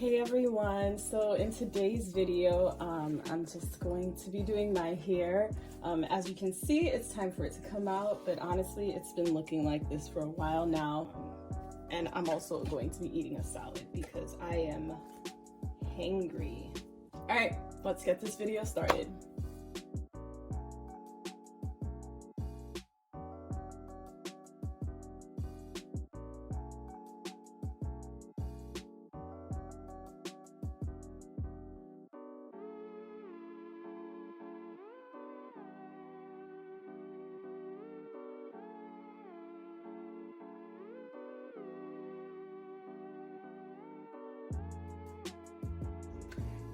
Hey everyone, so in today's video I'm just going to be doing my hair. As you can see, it's time for it to come out, but honestly it's been looking like this for a while now, and I'm also going to be eating a salad because I am hangry. Alright, let's get this video started.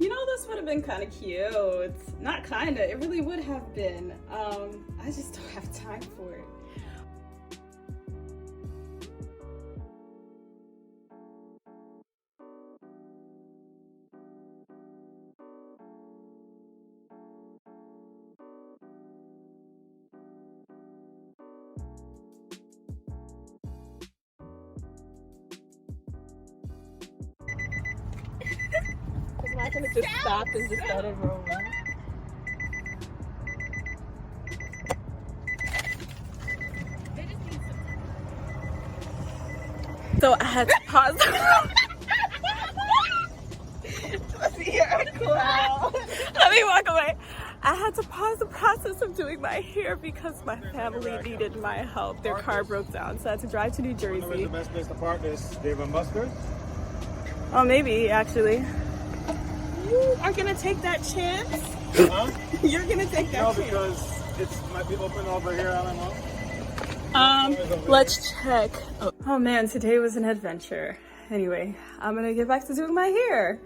You know, this would have been kind of cute. Not kinda, it really would have been. I just don't have time for it. I'm not gonna just stop and just let it roll. So I had to pause. Let me walk away. I had to pause the process of doing my hair because my family needed my help. Their car broke down, so I had to drive to New Jersey. Where's the best place to park is Dave and Buster's? Oh, maybe actually. You are gonna take that chance? Huh? You're gonna take that chance? No, because it might be open over here, I don't know. Let's check. Oh man, today was an adventure. Anyway, I'm gonna get back to doing my hair.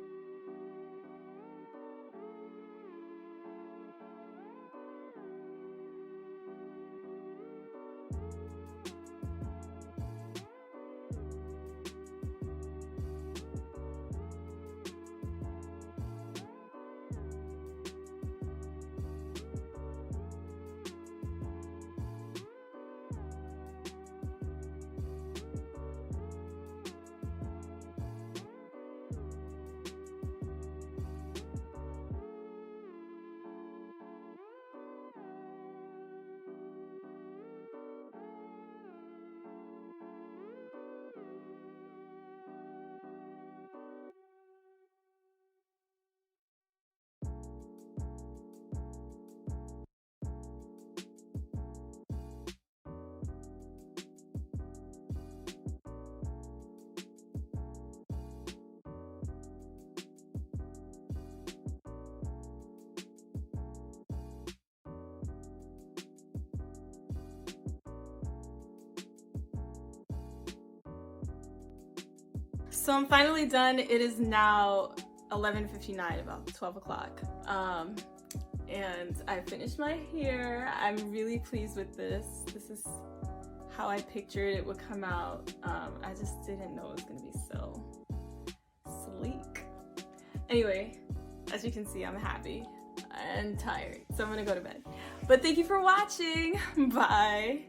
So I'm finally done. It is now 11:59, about 12 o'clock. And I finished my hair. I'm really pleased with this. This is how I pictured it would come out. I just didn't know it was gonna be so sleek. Anyway, as you can see, I'm happy and tired, so I'm gonna go to bed. But thank you for watching. Bye.